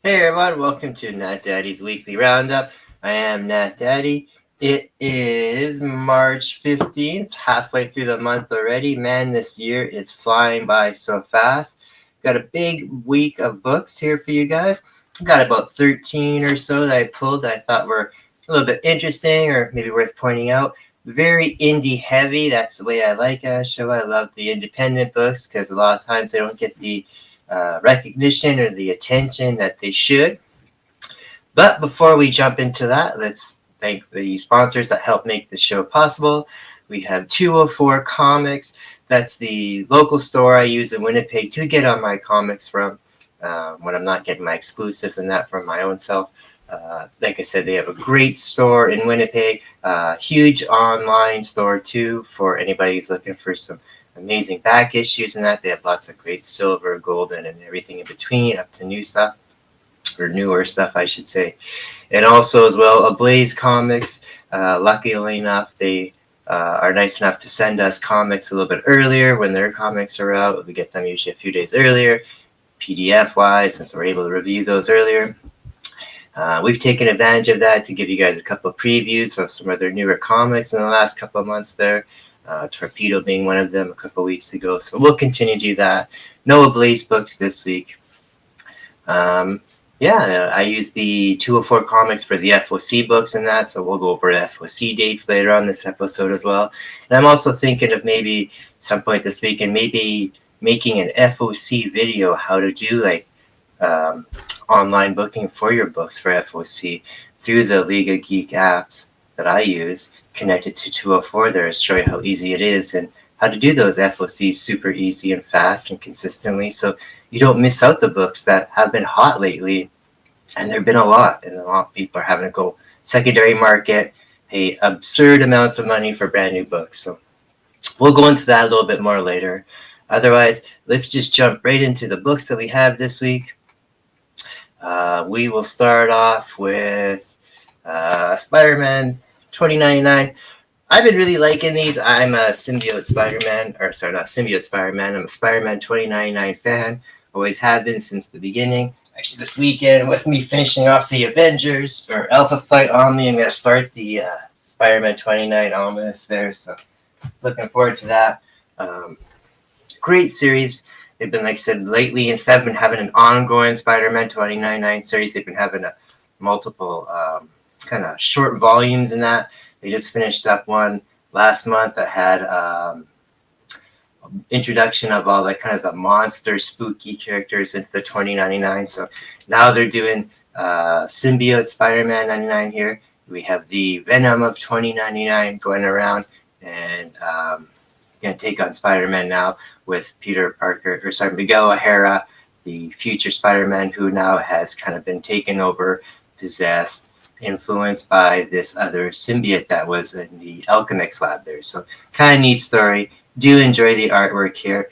Hey everyone, welcome to Nat Daddy's Weekly Roundup. I am Nat Daddy. It is March 15th, halfway through the month already. Man, this year is flying by so fast. Got a big week of books here for you guys. Got about 13 or so that I pulled that I thought were a little bit interesting or maybe worth pointing out. Very indie heavy. That's the way I like a show. I love the independent books because a lot of times they don't get the recognition or the attention that they should. But before we jump into that, let's thank the sponsors that help make this show possible. We have 204 Comics. That's the local store I use in Winnipeg to get on my comics from when I'm not getting my exclusives and that from my own self. Like I said, they have a great store in Winnipeg, huge online store too for anybody who's looking for some amazing back issues and that. They have lots of great silver, golden, and everything in between, up to new stuff, or newer stuff, I should say. And also, as well, Ablaze Comics. Luckily enough, they are nice enough to send us comics a little bit earlier when their comics are out. We get them usually a few days earlier, PDF wise, since we're able to review those earlier. We've taken advantage of that to give you guys a couple of previews of some of their newer comics in the last couple of months there. Torpedo being one of them a couple of weeks ago. So we'll continue to do that. No Ablaze books this week. I use the 204 Comics for the FOC books and that, so we'll go over the FOC dates later on this episode as well. And I'm also thinking of maybe some point this week and maybe making an FOC video, how to do like online booking for your books for FOC through the League of Geek apps that I use, connected to 204 there, to show you how easy it is and how to do those FOCs super easy and fast and consistently, so you don't miss out the books that have been hot lately. And there have been a lot, and a lot of people are having to go secondary market, pay absurd amounts of money for brand new books. So we'll go into that a little bit more later. Otherwise, let's just jump right into the books that we have this week. We will start off with Spider-Man 2099. I've been really liking these. I'm a Symbiote Spider-Man, or sorry, not Symbiote Spider-Man. I'm a Spider-Man 2099 fan. Always have been since the beginning. Actually, this weekend, with me finishing off the Avengers or Alpha Flight Omni, I'm going to start the Spider-Man 29 Omnibus there. So looking forward to that. Great series. They've been, like I said, lately, instead of been having an ongoing Spider-Man 2099 series, they've been having multiple kind of short volumes in that. They just finished up one last month that had introduction of all the kind of the monster spooky characters into the 2099. So now they're doing Symbiote Spider-Man 99 here. We have the Venom of 2099 going around, and going to take on Spider-Man now with Miguel O'Hara, the future Spider-Man, who now has kind of been taken over, possessed, influenced by this other symbiote that was in the Alchemix lab there. So kind of neat story. Do enjoy the artwork here.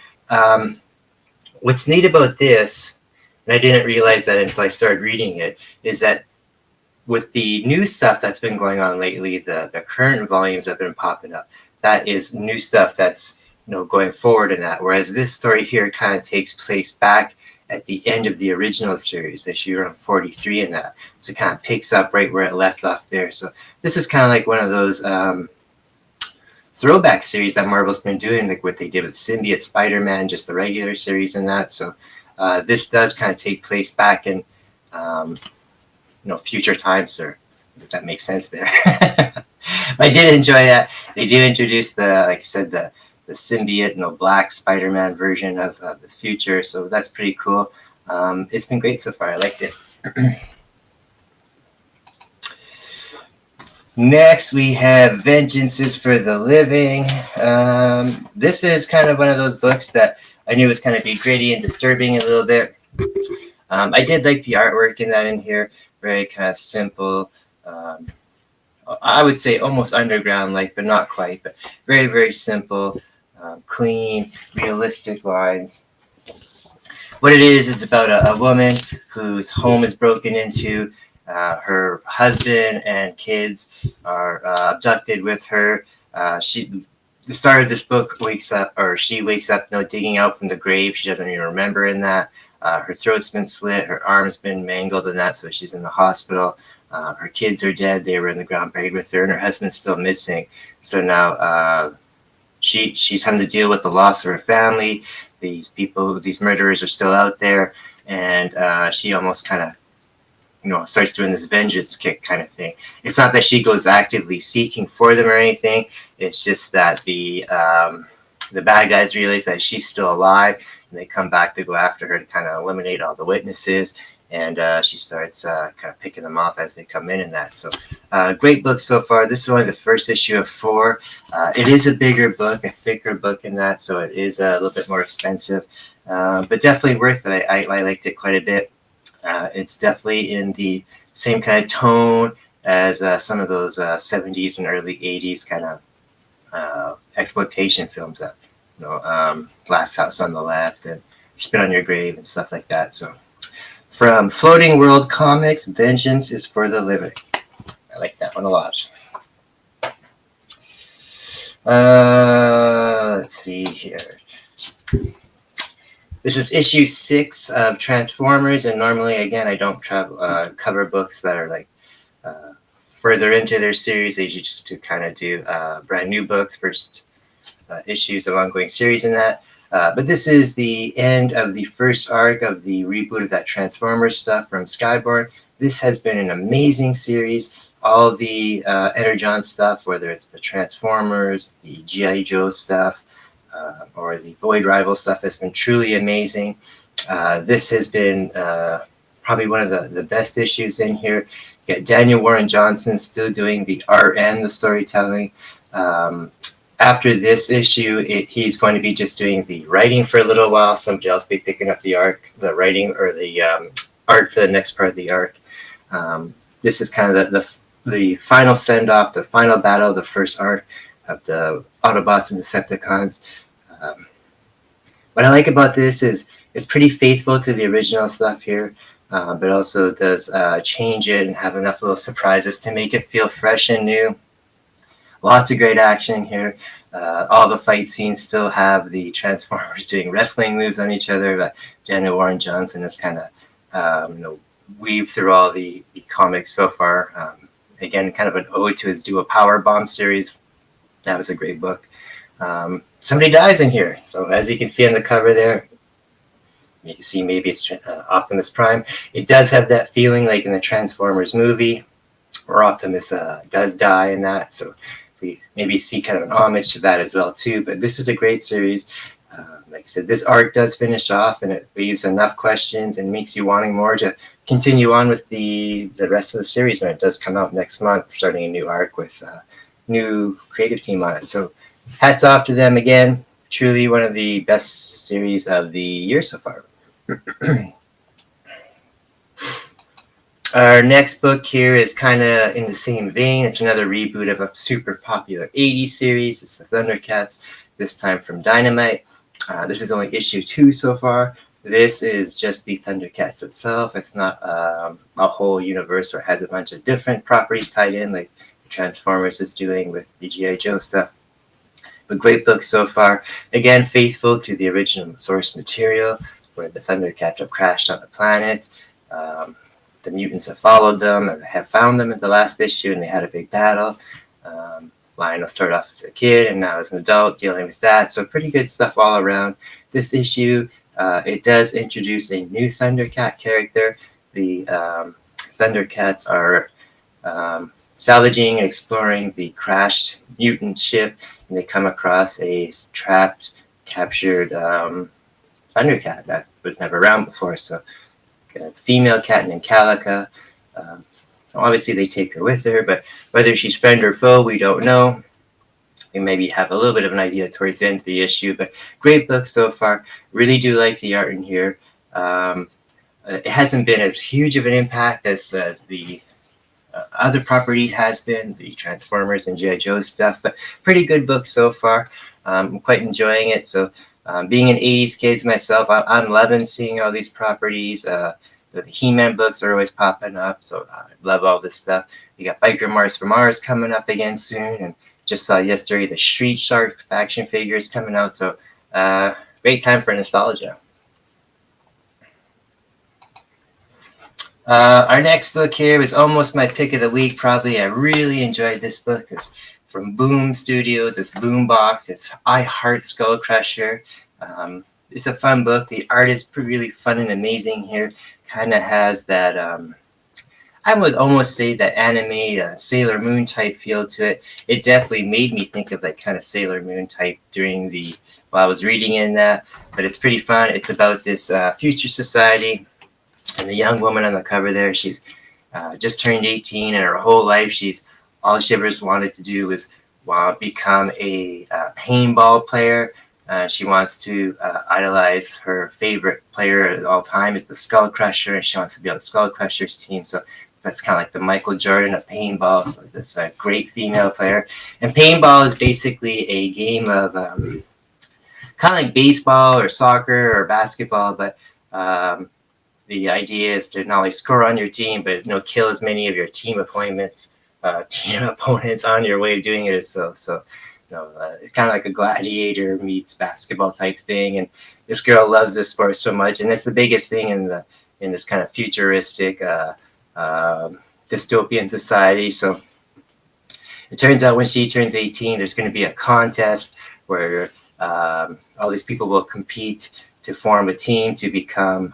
What's neat about this, and I didn't realize that until I started reading it, is that with the new stuff that's been going on lately, the current volumes that have been popping up, that is new stuff that's going forward in that. Whereas this story here kind of takes place back at the end of the original series, issue around 43 in that. So it kind of picks up right where it left off there. So this is kind of like one of those throwback series that Marvel's been doing, like what they did with Symbiote Spider-Man, just the regular series and that. So this does kind of take place back in future times, or if that makes sense there. I did enjoy that. They do introduce like I said, the symbiote, black Spider-Man version of the future. So that's pretty cool. It's been great so far. I liked it. Next, we have Vengeance is for the Living. This is kind of one of those books that I knew was kind of be gritty and disturbing a little bit. I did like the artwork in that in here. Very kind of simple. I would say almost underground-like, but not quite. But very, very simple, clean, realistic lines. What it is, it's about a woman whose home is broken into. Her husband and kids are abducted with her. the start of this book she wakes up, digging out from the grave. She doesn't even remember in that. Her throat's been slit, her arm's been mangled and that, so she's in the hospital. Her kids are dead. They were in the ground buried with her, and her husband's still missing. So now she's having to deal with the loss of her family. These murderers are still out there, and she almost kind of starts doing this vengeance kick kind of thing. It's not that she goes actively seeking for them or anything. It's just that the bad guys realize that she's still alive, and they come back to go after her to kind of eliminate all the witnesses. And she starts kind of picking them off as they come in and that. So great book so far. This is only the first issue of 4. It is a bigger book, a thicker book in that, so it is a little bit more expensive, but definitely worth it. I liked it quite a bit. It's definitely in the same kind of tone as some of those 70s and early 80s kind of exploitation films that, Last House on the Left and Spit on Your Grave and stuff like that. So from Floating World Comics, Vengeance is for the Living. I like that one a lot. Let's see here. This is issue 6 of Transformers, and normally, again, I don't cover books that are like further into their series. I usually just kind of do brand new books, first issues of ongoing series in that. But this is the end of the first arc of the reboot of that Transformers stuff from Skybound. This has been an amazing series. All the Energon stuff, whether it's the Transformers, the G.I. Joe stuff, or the Void Rival stuff, has been truly amazing. This has been probably one of the best issues in here. You got Daniel Warren Johnson still doing the art and the storytelling. After this issue, he's going to be just doing the writing for a little while. Somebody else will be picking up the writing or the art for the next part of the arc. This is kind of the final send-off, the final battle of the first arc of the Autobots and Decepticons. What I like about this is it's pretty faithful to the original stuff here, but also does change it and have enough little surprises to make it feel fresh and new. Lots of great action here. All the fight scenes still have the Transformers doing wrestling moves on each other, but Daniel Warren Johnson has kind of weaved through all the comics so far. Again, kind of an ode to his Duo Power Bomb series. That was a great book. Somebody dies in here. So as you can see on the cover there, you can see maybe it's Optimus Prime. It does have that feeling like in the Transformers movie where Optimus does die in that. So we maybe see kind of an homage to that as well too. But this is a great series. Like I said, this arc does finish off, and it leaves enough questions and makes you wanting more to continue on with the rest of the series when it does come out next month, starting a new arc with new creative team on it. So hats off to them again. Truly one of the best series of the year so far. Our next book here is kind of in the same vein. It's another reboot of a super popular 80s series. It's the Thundercats, this time from Dynamite. This is only issue 2 so far. This is just the Thundercats itself. It's not a whole universe or has a bunch of different properties tied in like Transformers is doing with the G.I. Joe stuff. But great book so far. Again, faithful to the original source material where the Thundercats have crashed on the planet. The mutants have followed them and have found them in the last issue, and they had a big battle. Lionel started off as a kid and now as an adult dealing with that. So pretty good stuff all around. This issue, it does introduce a new Thundercat character. The Thundercats are salvaging and exploring the crashed mutant ship, and they come across a trapped, captured Thundercat that was never around before. So it's a female cat named Calica. Obviously, they take her with her, but whether she's friend or foe, we don't know. We maybe have a little bit of an idea towards the end of the issue, but great book so far. Really do like the art in here. It hasn't been as huge of an impact as the other property has been, the Transformers and G.I. Joe stuff, but pretty good book so far. I'm quite enjoying it. So being an 80s kid myself, I'm loving seeing all these properties. The He-Man books are always popping up, so I love all this stuff. You got Biker Mars from Mars coming up again soon, and just saw yesterday the Street Shark faction figures coming out. So great time for nostalgia. Our next book here was almost my pick of the week. Probably I really enjoyed this book. It's from Boom Studios. It's Boombox. It's I Heart Skull Crusher. It's a fun book. The art is really fun and amazing here. Kind of has that, I would almost say that anime Sailor Moon type feel to it. It definitely made me think of like kind of Sailor Moon type while I was reading in that. But it's pretty fun. It's about this future society. And the young woman on the cover there, she's just turned 18, and her whole life, all she ever wanted to do was become a paintball player. She wants to idolize her favorite player at all time is the Skull Crusher, and she wants to be on the Skull Crusher's team. So that's kind of like the Michael Jordan of paintball. So that's a great female player. And paintball is basically a game of kind of like baseball or soccer or basketball, but the idea is to not only score on your team, but kill as many of your team opponents on your way of doing it. So it's kind of like a gladiator meets basketball type thing. And this girl loves this sport so much, and it's the biggest thing in this kind of futuristic dystopian society. So it turns out when she turns 18, there's going to be a contest where all these people will compete to form a team to become,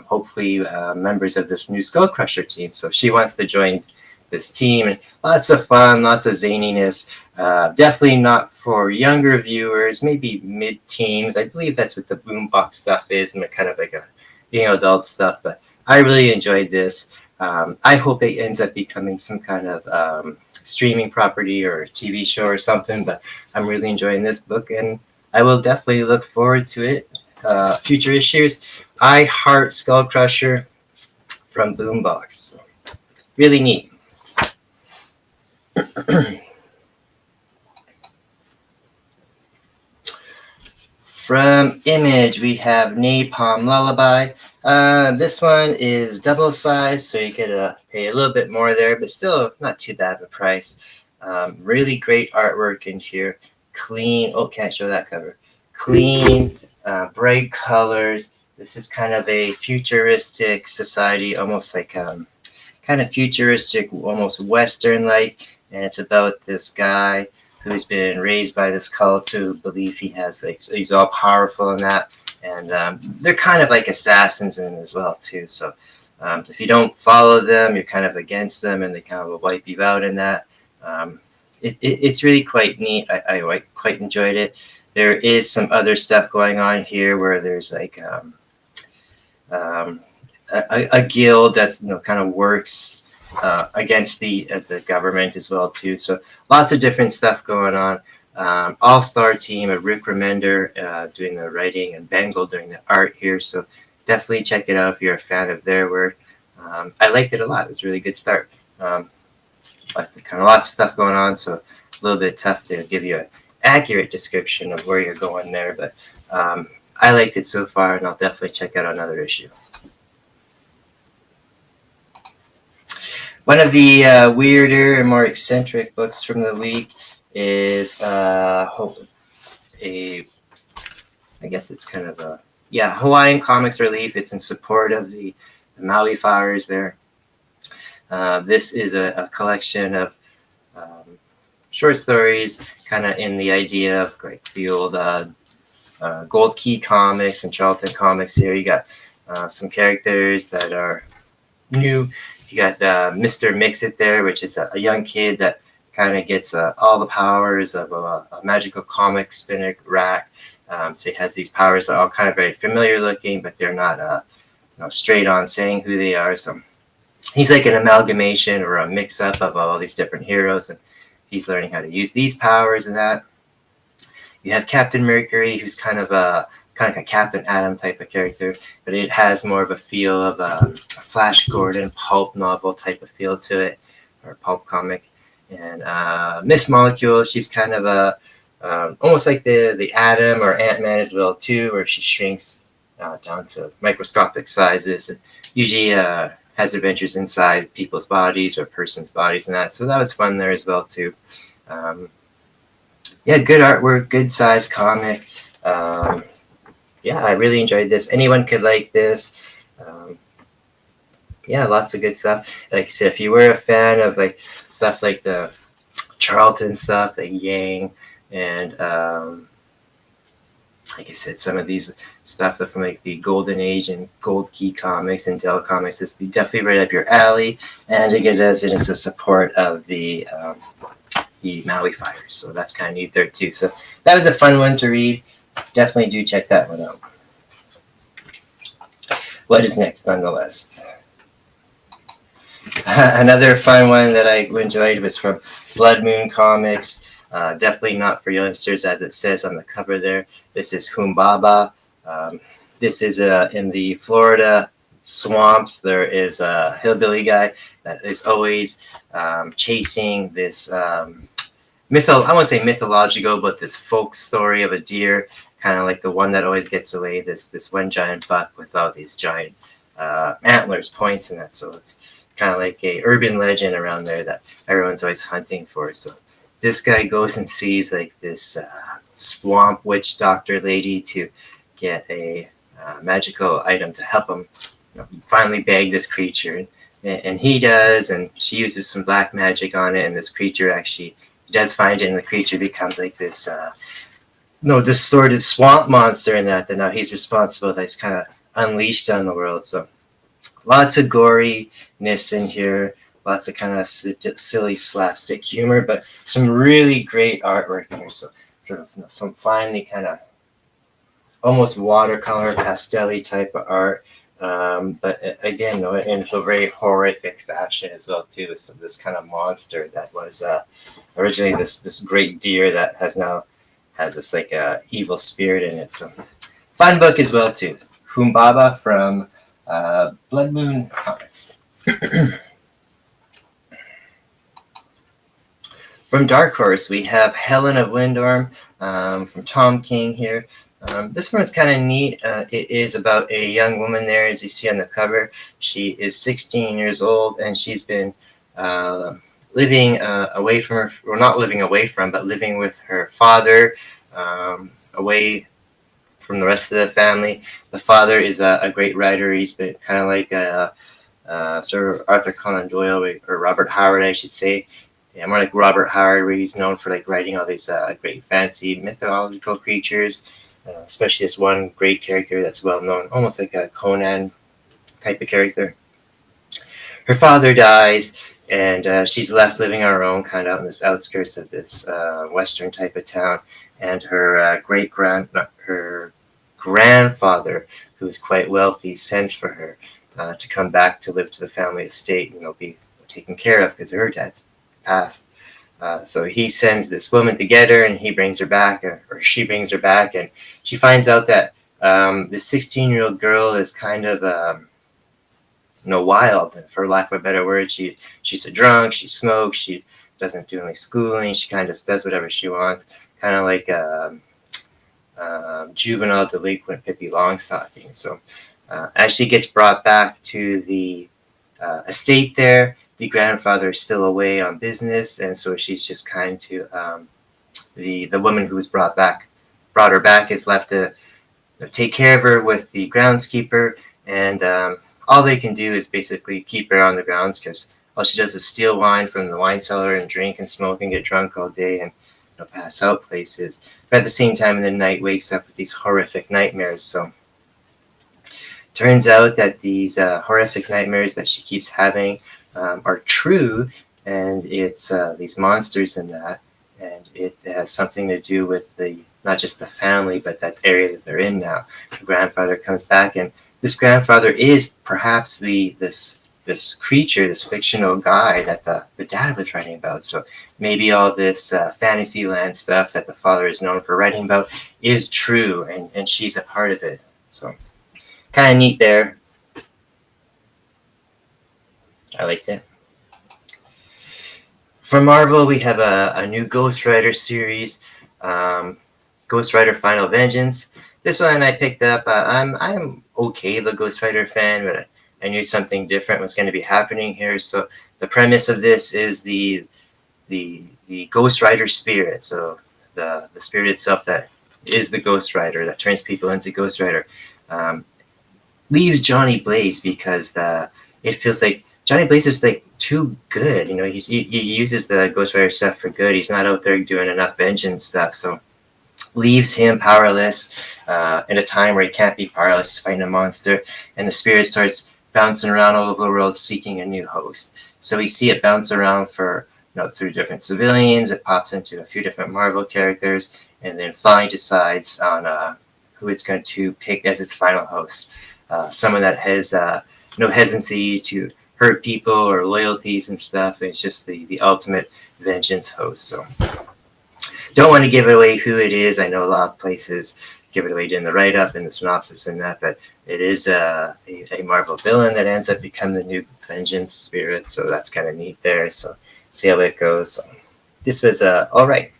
hopefully, members of this new Skull Crusher team. So she wants to join this team, and lots of fun, lots of zaniness. Definitely not for younger viewers, maybe mid-teens. I believe that's what the Boombox stuff is, and kind of like a adult stuff. But I really enjoyed this. I hope it ends up becoming some kind of streaming property or TV show or something. But I'm really enjoying this book, and I will definitely look forward to it. Future issues. I Heart Skull Crusher from Boombox. So, really neat. From Image, we have Napalm Lullaby. This one is double size, so you could pay a little bit more there, but still not too bad of a price. Really great artwork in here. Clean. Oh, can't show that cover. Clean. Bright colors. This is kind of a futuristic society, almost like kind of futuristic, almost Western-like. And it's about this guy who's been raised by this cult to believe he's all powerful and that. And they're kind of like assassins in it as well too. So if you don't follow them, you're kind of against them, and they kind of will wipe you out in that. It's really quite neat. I quite enjoyed it. There is some other stuff going on here where there's like a guild that's kind of works against the government as well too. So lots of different stuff going on. All-star team of Rick Remender doing the writing and Bengal doing the art here. So definitely check it out if you're a fan of their work. I liked it a lot. It was a really good start. Lots of stuff going on, so a little bit tough to give you an accurate description of where you're going there, but I liked it so far, and I'll definitely check out another issue. One of the weirder and more eccentric books from the week is I guess it's kind of Hawaiian Comics Relief. It's in support of the Maui fires there. This is a collection of short stories, kind of in the idea of like the old Gold Key comics and Charlton comics here. You got some characters that are new. You got Mr. Mix-It there, which is a young kid that kind of gets all the powers of a magical comic spinner rack. So he has these powers that are all kind of very familiar looking, but they're not straight on saying who they are. So he's like an amalgamation or a mix-up of all these different heroes, and he's learning how to use these powers and that. You have Captain Mercury, who's kind of like a Captain Atom type of character, but it has more of a feel of a Flash Gordon pulp novel type of feel to it, or pulp comic. And Miss Molecule, she's kind of almost like the Atom or Ant-Man as well too, where she shrinks down to microscopic sizes, and usually has adventures inside people's bodies or persons' bodies and that. So that was fun there as well too. Yeah, good artwork, good size comic. Um, yeah, I really enjoyed this. Anyone could like this. Um, yeah, lots of good stuff. Like I said, if you were a fan of like stuff like the Charlton stuff, like Yang, and like I said, some of these stuff that from like the Golden Age and Gold Key comics and Dell comics, this would be definitely right up your alley. And again, it is a support of the Maui Fires, so that's kind of neat there too. So that was a fun one to read. Definitely do check that one out. What is next on the list? Another fun one that I enjoyed was from Blood Moon Comics. Definitely not for youngsters, as it says on the cover there. This is Humbaba. This is in the Florida swamps. There is a hillbilly guy that is always chasing this I won't say mythological, but this folk story of a deer, kind of like the one that always gets away. This one giant buck with all these giant antlers, points, and that. So it's kind of like a urban legend around there that everyone's always hunting for. So this guy goes and sees like this swamp witch doctor lady to get a magical item to help him finally bag this creature. And he does, and she uses some black magic on it, and this creature actually does find it, and the creature becomes like this distorted swamp monster, and that now he's responsible. That's kind of unleashed on the world. So lots of goriness in here, lots of kind of silly slapstick humor, but some really great artwork here. So sort of some finely kind of almost watercolor pastel type of art. But again, in a very horrific fashion as well too. This kind of monster that was originally this great deer that has this like evil spirit in it. So fun book as well too. Humbaba from Blood Moon Comics. From Dark Horse, we have Helen of Windorm from Tom King here. This one is kind of neat. It is about a young woman there, as you see on the cover. She is 16 years old, and she's been living away from her, or not living away from, but living with her father, away from the rest of the family. The father is a great writer. He's been kind of like Sir Arthur Conan Doyle, or Robert Howard, I should say. Yeah, more like Robert Howard, where he's known for like writing all these great fancy mythological creatures. Especially this one great character that's well known, almost like a Conan type of character. Her father dies, and she's left living on her own, kind of on this outskirts of this western type of town. And her her grandfather, who's quite wealthy, sends for her to come back to live to the family estate, and they'll be taken care of because her dad's passed. So he sends this woman to get her, and he brings her back, or she brings her back, and she finds out that this 16-year-old girl is kind of wild, for lack of a better word. She's a drunk, she smokes, she doesn't do any schooling, she kind of just does whatever she wants, kind of like juvenile delinquent Pippi Longstocking. So as she gets brought back to the estate there, the grandfather is still away on business, and so she's just kind to the woman who was brought her back is left to take care of her with the groundskeeper, and all they can do is basically keep her on the grounds because all she does is steal wine from the wine cellar and drink and smoke and get drunk all day and pass out places. But at the same time, in the night, wakes up with these horrific nightmares. So turns out that these horrific nightmares that she keeps having are true, and it's these monsters in that, and it has something to do with not just the family, but that area that they're in now. The grandfather comes back, and this grandfather is perhaps this creature, this fictional guy that the dad was writing about. So maybe all this fantasy land stuff that the father is known for writing about is true, and she's a part of it. So kind of neat there. I liked it. From Marvel, we have a new Ghost Rider series, Ghost Rider Final Vengeance. This one I picked up. I'm okay of a Ghost Rider fan, but I knew something different was going to be happening here. So the premise of this is the Ghost Rider spirit. So the spirit itself that is the Ghost Rider, that turns people into Ghost Rider, leaves Johnny Blaze because it feels like Johnny Blaze is like too good. You know, he uses the Ghost Rider stuff for good. He's not out there doing enough vengeance stuff, so leaves him powerless in a time where he can't be powerless. He's fighting a monster, and the spirit starts bouncing around all over the world seeking a new host. So we see it bounce around for, through different civilians. It pops into a few different Marvel characters, and then finally decides on who it's going to pick as its final host. Someone that has no hesitancy to hurt people or loyalties and stuff. It's just the ultimate vengeance host. So don't want to give away who it is. I know a lot of places give it away in the write-up and the synopsis and that, but it is a Marvel villain that ends up becoming the new vengeance spirit. So that's kind of neat there. So see how it goes. So this was all right.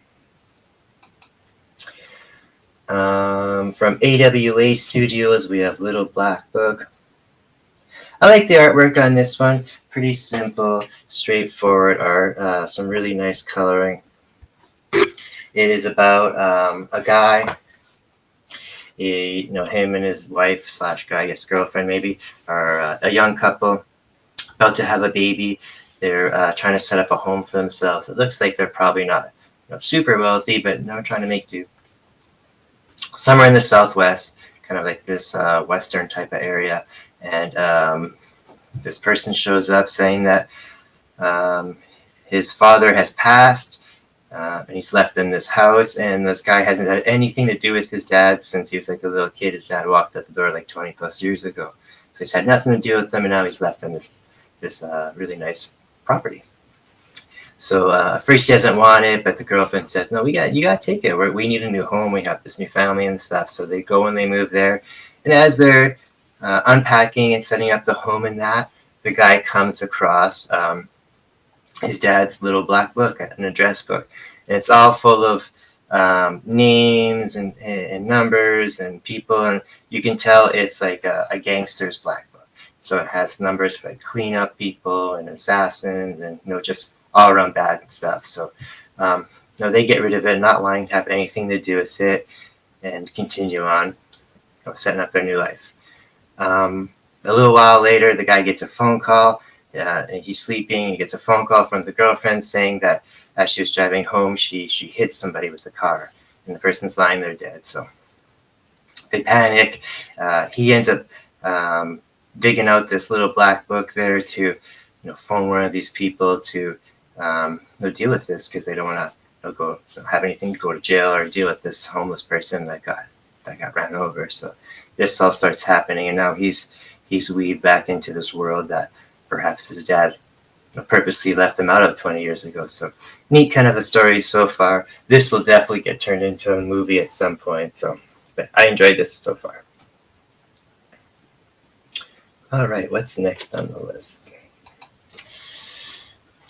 From AWA Studios, we have Little Black Book. I like the artwork on this one. Pretty simple, straightforward art. Some really nice coloring. It is about a guy. Him and his wife / guy, I guess girlfriend maybe, are a young couple about to have a baby. They're trying to set up a home for themselves. It looks like they're probably not super wealthy, but they're trying to make do. Somewhere in the Southwest, kind of like this Western type of area. And this person shows up saying that his father has passed and he's left in this house. And this guy hasn't had anything to do with his dad since he was like a little kid. His dad walked out the door like 20 plus years ago. So he's had nothing to do with them. And now he's left in this really nice property. So first he doesn't want it, but the girlfriend says, no, you got to take it. We need a new home. We have this new family and stuff. So they go and they move there. And as they're unpacking and setting up the home and that, the guy comes across his dad's little black book, an address book. And it's all full of names and numbers and people. And you can tell it's like a gangster's black book. So it has numbers for like cleanup people and assassins and, just all around bad stuff. So they get rid of it, not wanting to have anything to do with it, and continue on setting up their new life. A little while later, the guy gets a phone call. And he's sleeping. He gets a phone call from the girlfriend saying that as she was driving home, she hit somebody with the car, and the person's lying there dead. So they panic. He ends up digging out this little black book there to phone one of these people to deal with this, because they don't want to have anything to go to jail or deal with this homeless person that got ran over. So this all starts happening, and now he's weaved back into this world that perhaps his dad purposely left him out of 20 years ago. So neat kind of a story so far. This will definitely get turned into a movie at some point. So, but I enjoyed this so far. All right, what's next on the list?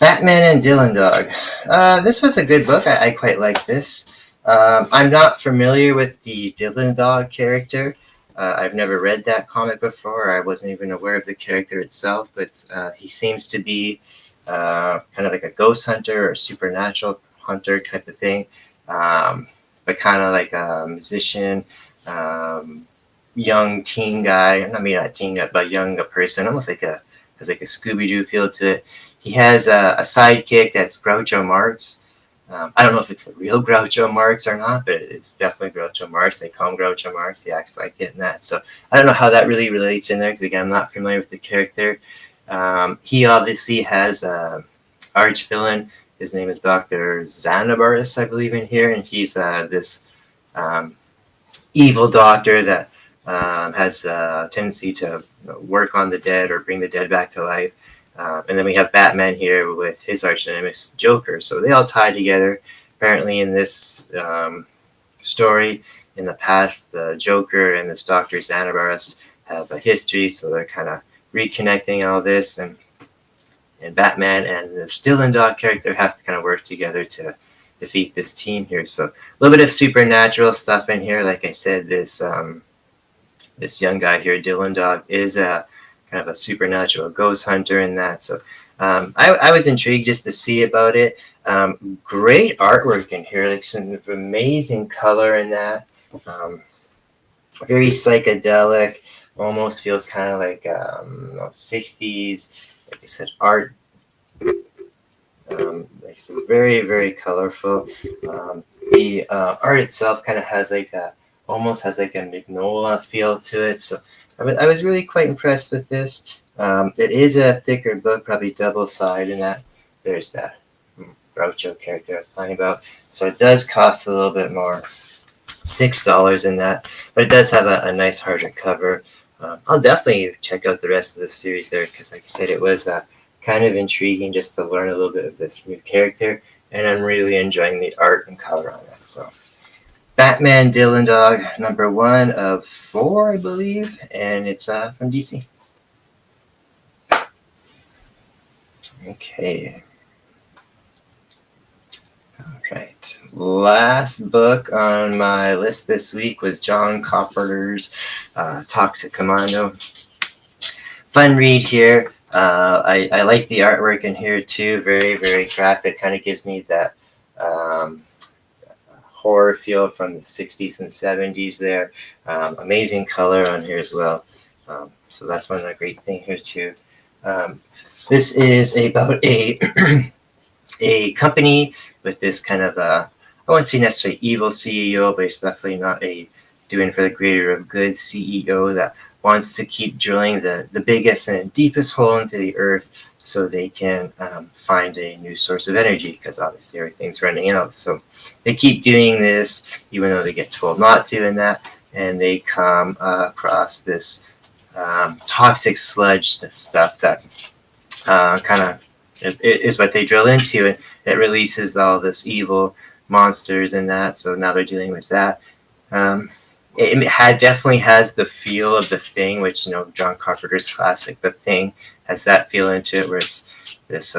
Batman and Dylan Dog. This was a good book. I quite like this. I'm not familiar with the Dylan Dog character. I've never read that comic before. I wasn't even aware of the character itself, but he seems to be kind of like a ghost hunter or supernatural hunter type of thing, but kind of like a musician, young teen guy. I mean, not teen guy, but young person, almost like has like a Scooby-Doo feel to it. He has a sidekick that's Groucho Marx. I don't know if it's the real Groucho Marx or not, but it's definitely Groucho Marx. They call him Groucho Marx. He acts like it and that. So I don't know how that really relates in there, because again, I'm not familiar with the character. He obviously has an arch villain. His name is Dr. Xanabarus, I believe, in here, and he's this evil doctor that has a tendency to work on the dead or bring the dead back to life. And then we have Batman here with his arch nemesis Joker. So they all tie together. Apparently in this story, in the past, the Joker and this Dr. Xanabarus have a history, so they're kind of reconnecting all this. And Batman and the Dylan Dog character have to kind of work together to defeat this team here. So a little bit of supernatural stuff in here. Like I said, this young guy here, Dylan Dog, is a kind of a supernatural ghost hunter in that. So I was intrigued just to see about it. Great artwork in here, like some amazing color in that. Very psychedelic, almost feels kind of like 60s, like I said, art. Like some very colorful. The art itself kind of has like a almost has like a magnolia feel to it. So I was really quite impressed with this. It is a thicker book, probably double sided, and that there's that Groucho character I was talking about. So it does cost a little bit more, $6 in that, but it does have a nice harder cover. I'll definitely check out the rest of the series there because, like I said, it was kind of intriguing just to learn a little bit of this new character, and I'm really enjoying the art and color on it. So, Batman Dylan Dog #1 of 4, I believe, and it's from DC. Okay. All right. Last book on my list this week was John Carpenter's Toxic Commando. Fun read here. I like the artwork in here too. Very graphic. Kind of gives me that horror feel from the 60s and 70s there. Amazing color on here as well. So that's one of the great things here too. This is about a a company with this kind of I wouldn't say necessarily evil CEO, but it's definitely not a doing for the greater of good CEO that wants to keep drilling the biggest and deepest hole into the earth so they can find a new source of energy, because obviously everything's running out. So they keep doing this even though they get told not to in that, and they come across this toxic sludge stuff that kind of it is what they drill into, and it releases all this evil monsters and that. So now they're dealing with that. It definitely has the feel of The Thing, which, you know, John Carpenter's classic The Thing has that feel into it, where it's this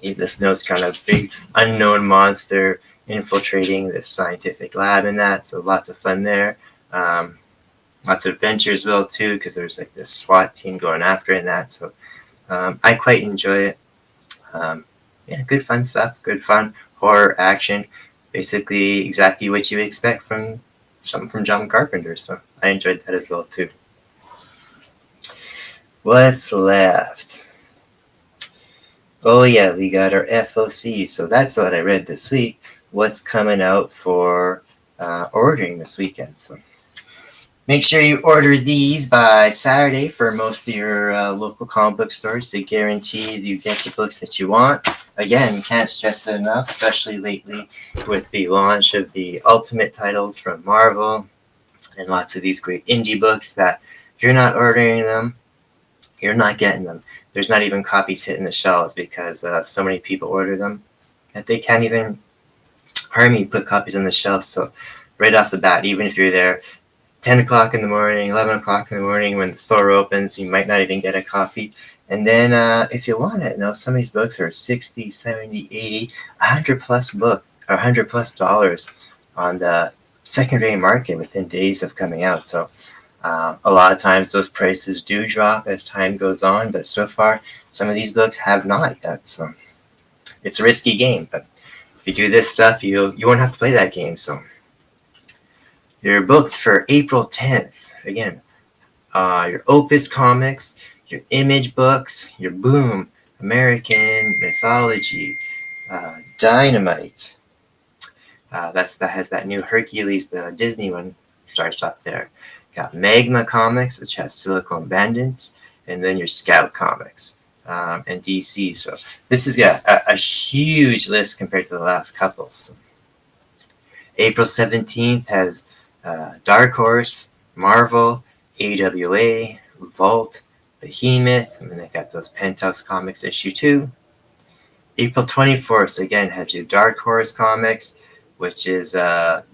this kind of big unknown monster infiltrating this scientific lab and that. So lots of fun there. Lots of adventure as well too, because there's like this SWAT team going after it and that. So I quite enjoy it. Yeah, good fun stuff. Good fun horror action. Basically, exactly what you expect from something from John Carpenter. So I enjoyed that as well too. What's left? Oh yeah, we got our FOC. So that's what I read this week. What's coming out for ordering this weekend? So make sure you order these by Saturday for most of your local comic book stores to guarantee you get the books that you want. Again, can't stress it enough, especially lately with the launch of the Ultimate titles from Marvel and lots of these great indie books that if you're not ordering them, you're not getting them. There's not even copies hitting the shelves because so many people order them that they can't even, put copies on the shelf. So right off the bat, even if you're there 10 o'clock in the morning, 11 o'clock in the morning when the store opens, you might not even get a copy. And then if you want it, some of these books are 60, 70, 80, 100 plus book or $100 plus on the secondary market within days of coming out. So a lot of times those prices do drop as time goes on, but so far some of these books have not yet. So it's a risky game, but if you do this stuff, you won't have to play that game. So your books for April 10th, again, your Opus Comics, your Image books, your Boom, American Mythology, Dynamite. That has that new Hercules, the Disney one, starts up there. Got Magma Comics, which has Silicon Bandits, and then your Scout Comics and DC. So this has got a huge list compared to the last couple. So April 17th has Dark Horse, Marvel, AWA, Vault, Behemoth, and then they got those Penthouse Comics issue 2. April 24th, again, has your Dark Horse Comics, which is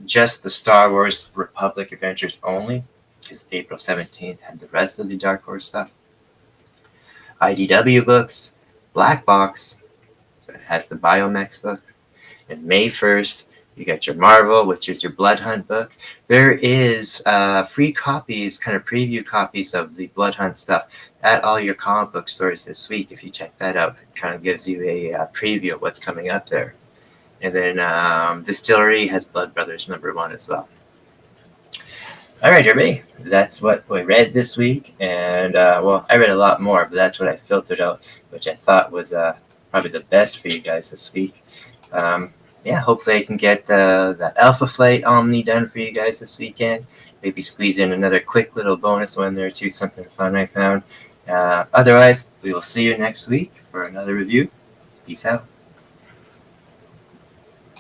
just the Star Wars Republic Adventures only, because April 17th had the rest of the Dark Horse stuff. IDW books, Black Box, it has the Biomex book, and May 1st, You got your Marvel, which is your Blood Hunt book. There is free copies, kind of preview copies of the Blood Hunt stuff at all your comic book stores this week. If you check that out, it kind of gives you a preview of what's coming up there. And then Distillery has Blood Brothers #1 as well. All right, everybody, that's what we read this week. And, well, I read a lot more, but that's what I filtered out, which I thought was probably the best for you guys this week. Yeah, hopefully I can get that Alpha Flight Omni done for you guys this weekend. Maybe squeeze in another quick little bonus one there too, something fun I found. Otherwise, we will see you next week for another review. Peace out.